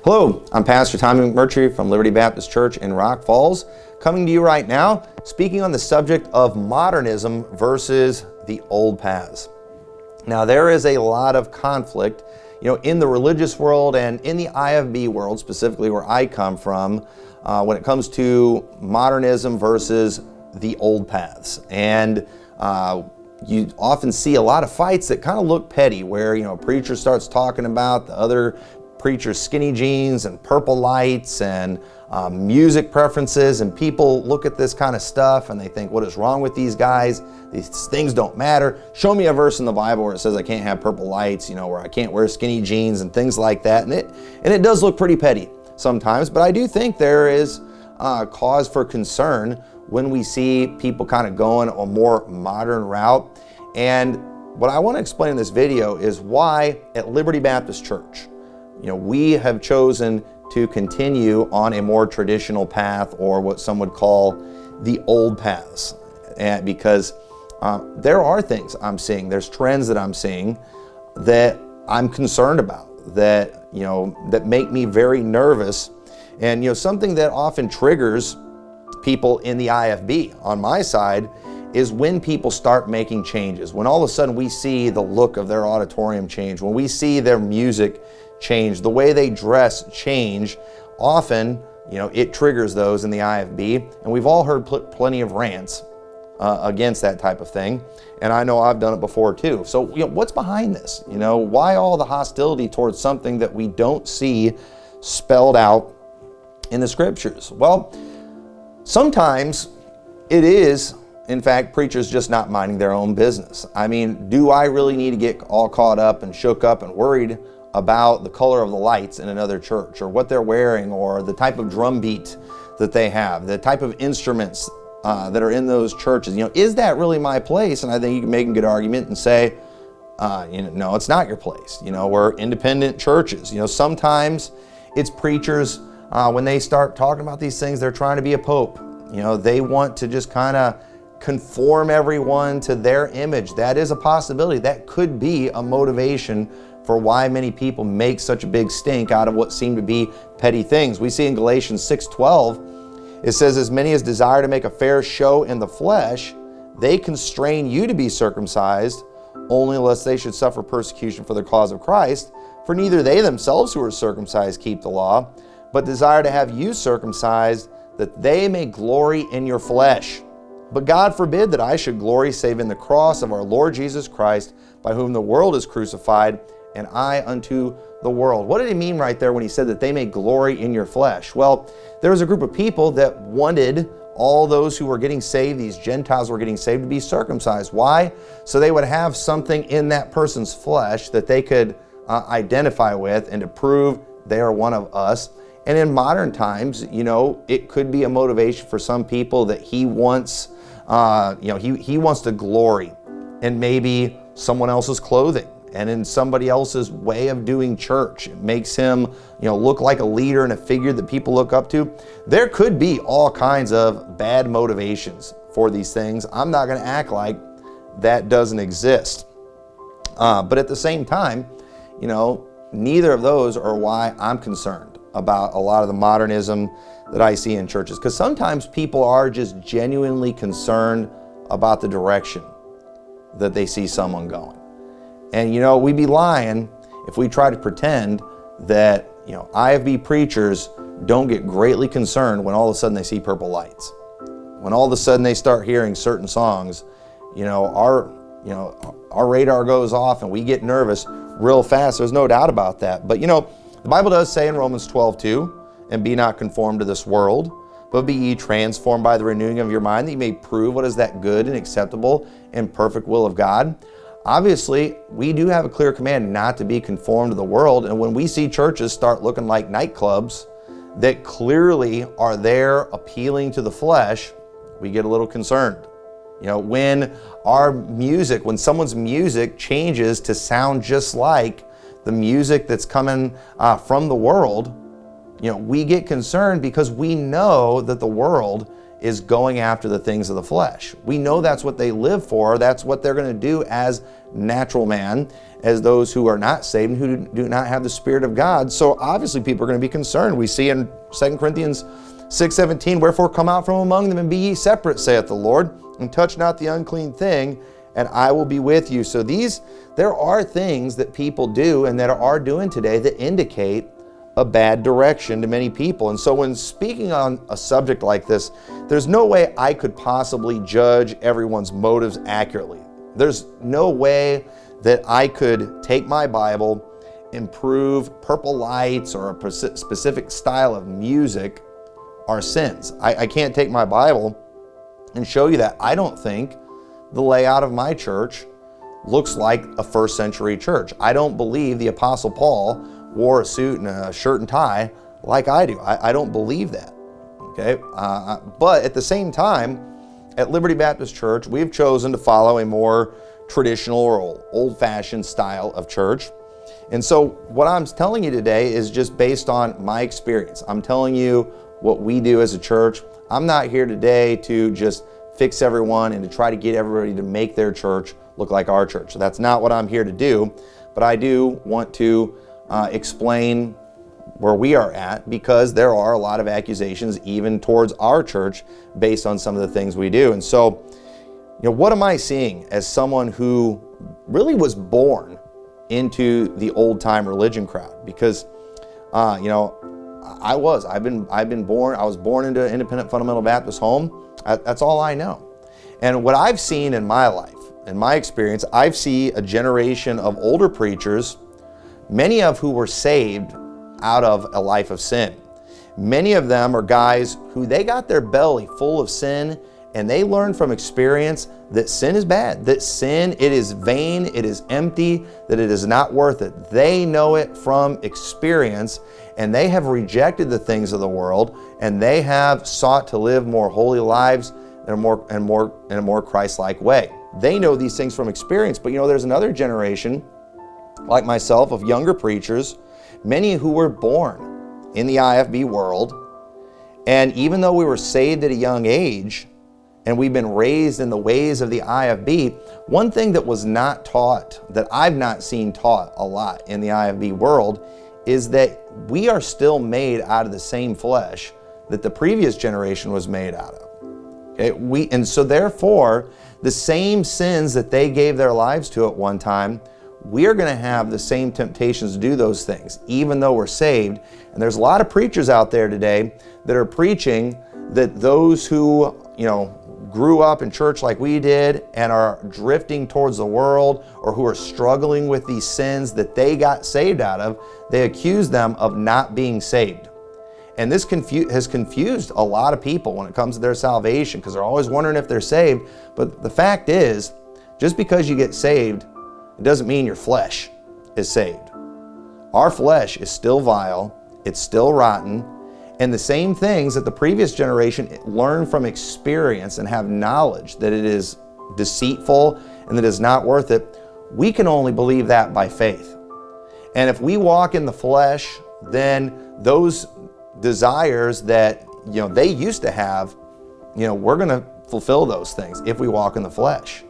Hello, I'm Pastor Tommy McMurtry from Liberty Baptist Church in Rock Falls, coming to you right now, speaking on the subject of modernism versus the old paths. Now, there is a lot of conflict, in the religious world and in the IFB world, specifically where I come from, when it comes to modernism versus the old paths. And you often see a lot of fights that kind of look petty, where a preacher starts talking about the other preacher's skinny jeans and purple lights and music preferences, and people look at this kind of stuff and they think, what is wrong with these guys? These things don't matter. Show me a verse in the Bible where it says I can't have purple lights, where I can't wear skinny jeans and things like that. And it does look pretty petty sometimes, but I do think there is cause for concern when we see people kind of going a more modern route. And what I want to explain in this video is why at Liberty Baptist Church, we have chosen to continue on a more traditional path, or what some would call the old paths. And because there are things I'm seeing, there's trends that I'm seeing that I'm concerned about, that that make me very nervous. And something that often triggers people in the IFB on my side is when people start making changes. When all of a sudden we see the look of their auditorium change, when we see their music change, the way they dress change, often it triggers those in the IFB. And we've all heard plenty of rants against that type of thing, and I know I've done it before too. So what's behind this? Why all the hostility towards something that we don't see spelled out in the scriptures? Well, sometimes it is, in fact, preachers just not minding their own business. I mean, do I really need to get all caught up and shook up and worried about the color of the lights in another church, or what they're wearing, or the type of drum beat that they have, the type of instruments that are in those churches? Is that really my place? And I think you can make a good argument and say, no, it's not your place. We're independent churches. Sometimes it's preachers, when they start talking about these things, they're trying to be a pope. They want to just kind of conform everyone to their image. That is a possibility. That could be a motivation for why many people make such a big stink out of what seem to be petty things. We see in Galatians 6:12, it says, as many as desire to make a fair show in the flesh, they constrain you to be circumcised, only lest they should suffer persecution for the cause of Christ. For neither they themselves who are circumcised keep the law, but desire to have you circumcised, that they may glory in your flesh. But God forbid that I should glory save in the cross of our Lord Jesus Christ, by whom the world is crucified, and I unto the world. What did he mean right there when he said that they may glory in your flesh? Well, there was a group of people that wanted all those who were getting saved, these Gentiles were getting saved, to be circumcised. Why? So they would have something in that person's flesh that they could identify with, and to prove they are one of us. And in modern times, it could be a motivation for some people that he wants, he wants to glory in maybe someone else's clothing and in somebody else's way of doing church. It makes him, look like a leader and a figure that people look up to. There could be all kinds of bad motivations for these things. I'm not going to act like that doesn't exist. But at the same time, neither of those are why I'm concerned about a lot of the modernism that I see in churches. Because sometimes people are just genuinely concerned about the direction that they see someone going. And we'd be lying if we try to pretend that IFB preachers don't get greatly concerned when all of a sudden they see purple lights. When all of a sudden they start hearing certain songs, our radar goes off and we get nervous real fast. There's no doubt about that. But the Bible does say in Romans 12:2, and be not conformed to this world, but be ye transformed by the renewing of your mind, that you may prove what is that good and acceptable and perfect will of God. Obviously, we do have a clear command not to be conformed to the world. And when we see churches start looking like nightclubs that clearly are there appealing to the flesh, we get a little concerned. When when someone's music changes to sound just like the music that's coming from the world, we get concerned because we know that the world is going after the things of the flesh. We know that's what they live for. That's what they're going to do as natural man, as those who are not saved and who do not have the Spirit of God. So obviously people are going to be concerned. We see in 2 Corinthians 6:17, wherefore come out from among them and be ye separate, saith the Lord, and touch not the unclean thing, and I will be with you. So there are things that people do and that are doing today that indicate a bad direction to many people. And so when speaking on a subject like this, there's no way I could possibly judge everyone's motives accurately. There's no way that I could take my Bible and prove purple lights or a specific style of music are sins. I can't take my Bible and show you that. I don't think the layout of my church looks like a first century church. I don't believe the Apostle Paul wore a suit and a shirt and tie like I do. I don't believe that. Okay, but at the same time, at Liberty Baptist Church, we've chosen to follow a more traditional or old-fashioned style of church. And so what I'm telling you today is just based on my experience. I'm telling you what we do as a church. I'm not here today to just fix everyone and to try to get everybody to make their church look like our church. So that's not what I'm here to do, but I do want to explain where we are at, because there are a lot of accusations even towards our church based on some of the things we do. And so, what am I seeing as someone who really was born into the old time religion crowd? Because, I was born into an independent fundamental Baptist home. That's all I know. And what I've seen in my life, in my experience, I've seen a generation of older preachers, many of who were saved out of a life of sin. Many of them are guys who they got their belly full of sin, and they learned from experience that sin is bad, that sin, it is vain, it is empty, that it is not worth it. They know it from experience, and they have rejected the things of the world, and they have sought to live more holy lives in a more Christ-like way. They know these things from experience, but there's another generation like myself of younger preachers, many who were born in the IFB world, and even though we were saved at a young age and we've been raised in the ways of the IFB, one thing that was not taught, that I've not seen taught a lot in the IFB world, is that we are still made out of the same flesh that the previous generation was made out of. Okay? And so therefore, the same sins that they gave their lives to at one time, we're going to have the same temptations to do those things, even though we're saved. And there's a lot of preachers out there today that are preaching that those who, grew up in church like we did and are drifting towards the world, or who are struggling with these sins that they got saved out of, they accuse them of not being saved. And this has confused a lot of people when it comes to their salvation, because they're always wondering if they're saved. But the fact is, just because you get saved, it doesn't mean your flesh is saved. Our flesh is still vile, it's still rotten, and the same things that the previous generation learned from experience and have knowledge that it is deceitful and that it is not worth it, we can only believe that by faith. And if we walk in the flesh, then those desires that they used to have, we're going to fulfill those things if we walk in the flesh.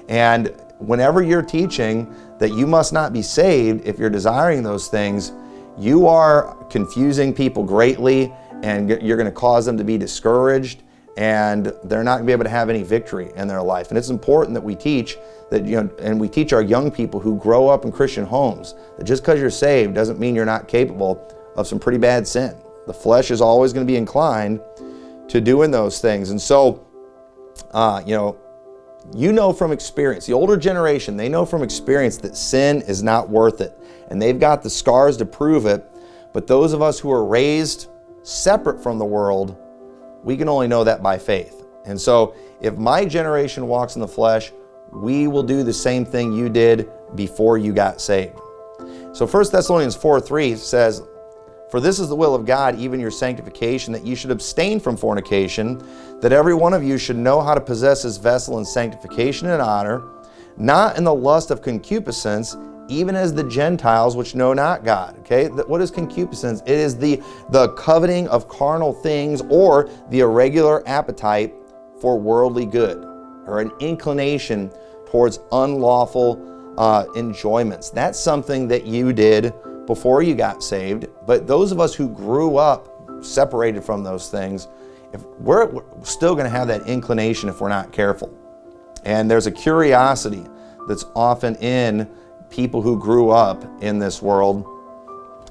And whenever you're teaching that you must not be saved if you're desiring those things, you are confusing people greatly, and you're going to cause them to be discouraged, and they're not going to be able to have any victory in their life. And it's important that we teach that, and we teach our young people who grow up in Christian homes, that just because you're saved doesn't mean you're not capable of some pretty bad sin. The flesh is always going to be inclined to doing those things. And so, from experience, the older generation, they know from experience that sin is not worth it. And they've got the scars to prove it. But those of us who are raised separate from the world, we can only know that by faith. And so if my generation walks in the flesh, we will do the same thing you did before you got saved. So 1 Thessalonians 4:3 says, "For this is the will of God, even your sanctification, that you should abstain from fornication, that every one of you should know how to possess his vessel in sanctification and honor, not in the lust of concupiscence even as the Gentiles which know not God. Okay, what is concupiscence? It is the coveting of carnal things, or the irregular appetite for worldly good, or an inclination towards unlawful enjoyments. That's something that you did before you got saved. But those of us who grew up separated from those things, if we're still going to have that inclination if we're not careful. And there's a curiosity that's often in people who grew up in this world,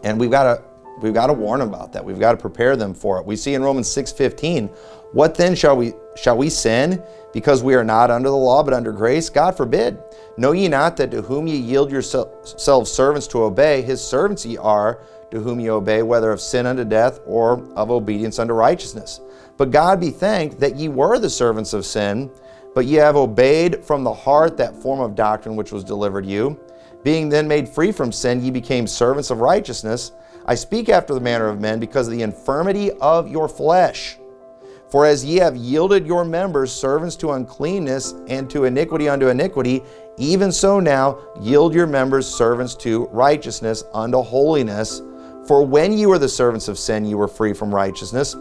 and we've got to warn them about that. We've got to prepare them for it. We see in Romans 6:15, what then shall we sin because we are not under the law but under grace? God forbid. Know ye not that to whom ye yield yourselves servants to obey, his servants ye are to whom ye obey, whether of sin unto death or of obedience unto righteousness? But God be thanked that ye were the servants of sin, but ye have obeyed from the heart that form of doctrine which was delivered you. Being then made free from sin, ye became servants of righteousness. I speak after the manner of men because of the infirmity of your flesh. For as ye have yielded your members servants to uncleanness and to iniquity unto iniquity, even so now yield your members servants to righteousness unto holiness. For when ye were the servants of sin, ye were free from righteousness.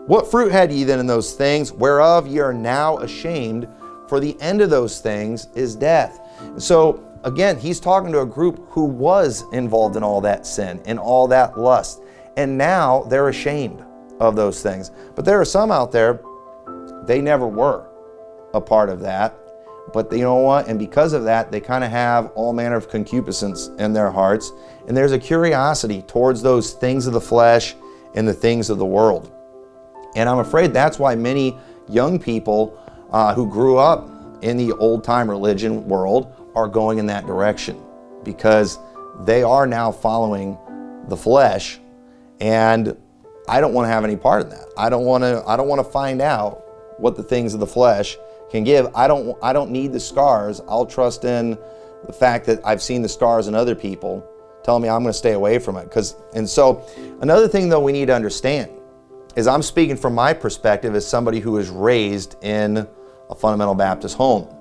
What fruit had ye then in those things, whereof ye are now ashamed? For the end of those things is death. So again, he's talking to a group who was involved in all that sin and all that lust. And now they're ashamed of those things. But there are some out there, they never were a part of that. But you know what? And because of that, they kind of have all manner of concupiscence in their hearts. And there's a curiosity towards those things of the flesh and the things of the world. And I'm afraid that's why many young people who grew up in the old-time religion world are going in that direction, because they are now following the flesh, and I don't want to have any part in that. I don't want to find out what the things of the flesh can give. I don't need the scars. I'll trust in the fact that I've seen the scars in other people telling me I'm going to stay away from it. And so another thing though we need to understand is, I'm speaking from my perspective as somebody who was raised in a fundamental Baptist home.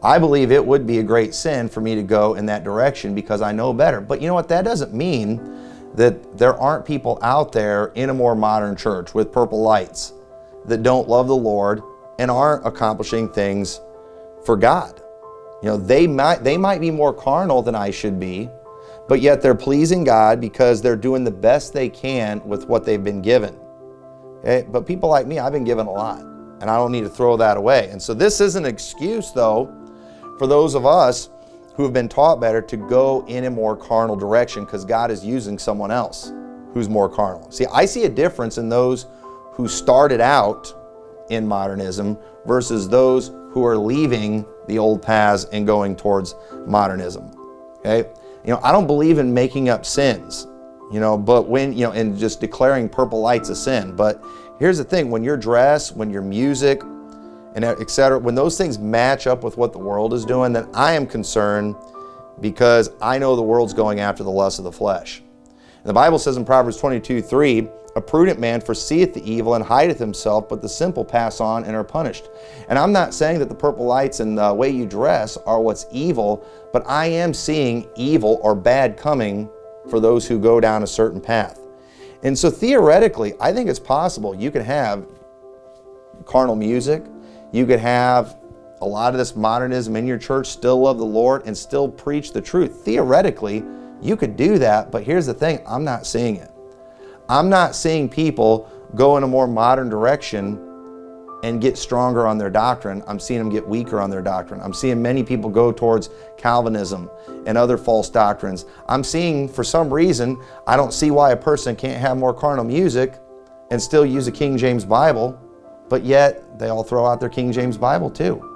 I believe it would be a great sin for me to go in that direction because I know better. But you know what? That doesn't mean that there aren't people out there in a more modern church with purple lights that don't love the Lord and aren't accomplishing things for God. You know, they might be more carnal than I should be, but yet they're pleasing God because they're doing the best they can with what they've been given. Okay? But people like me, I've been given a lot, and I don't need to throw that away. And so this is an excuse, though, for those of us who have been taught better to go in a more carnal direction because God is using someone else who's more carnal. See, I see a difference in those who started out in modernism versus those who are leaving the old paths and going towards modernism. Okay? You know, I don't believe in making up sins, but and just declaring purple lights a sin. But here's the thing, when your dress, when your music, and etc., when those things match up with what the world is doing, then I am concerned because I know the world's going after the lust of the flesh. And the Bible says in Proverbs 22:3, a prudent man foreseeth the evil and hideth himself, but the simple pass on and are punished. And I'm not saying that the purple lights and the way you dress are what's evil, but I am seeing evil or bad coming for those who go down a certain path. And so theoretically, I think it's possible you could have carnal music, you could have a lot of this modernism in your church, still love the Lord and still preach the truth. Theoretically, you could do that, but here's the thing, I'm not seeing it. I'm not seeing people go in a more modern direction and get stronger on their doctrine. I'm seeing them get weaker on their doctrine. I'm seeing many people go towards Calvinism and other false doctrines. I'm seeing, for some reason, I don't see why a person can't have more carnal music and still use a King James Bible, but yet they all throw out their King James Bible too.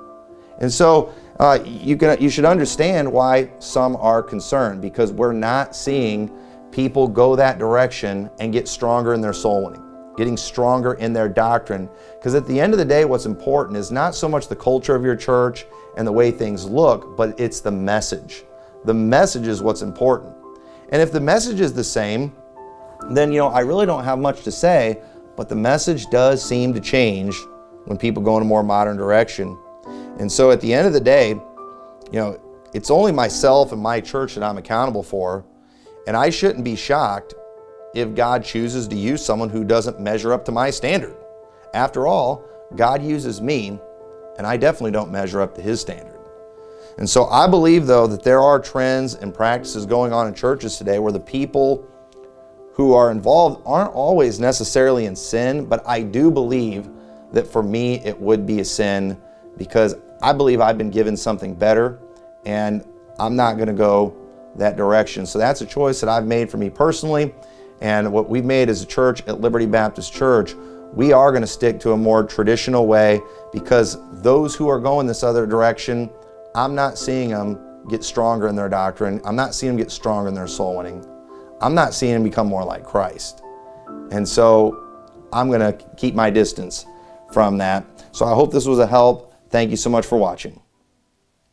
And so you should understand why some are concerned, because we're not seeing people go that direction and get stronger in their soul winning, getting stronger in their doctrine. Because at the end of the day, what's important is not so much the culture of your church and the way things look, but it's the message. The message is what's important. And if the message is the same, then I really don't have much to say, but the message does seem to change when people go in a more modern direction. And so at the end of the day, it's only myself and my church that I'm accountable for, and I shouldn't be shocked if God chooses to use someone who doesn't measure up to my standard. After all, God uses me, and I definitely don't measure up to His standard. And so I believe, though, that there are trends and practices going on in churches today where the people who are involved aren't always necessarily in sin, but I do believe that for me it would be a sin because I believe I've been given something better and I'm not going to go that direction. So that's a choice that I've made for me personally, and what we've made as a church at Liberty Baptist Church, we are going to stick to a more traditional way because those who are going this other direction, I'm not seeing them get stronger in their doctrine. I'm not seeing them get stronger in their soul winning. I'm not seeing them become more like Christ. And so I'm going to keep my distance from that. So I hope this was a help. Thank you so much for watching.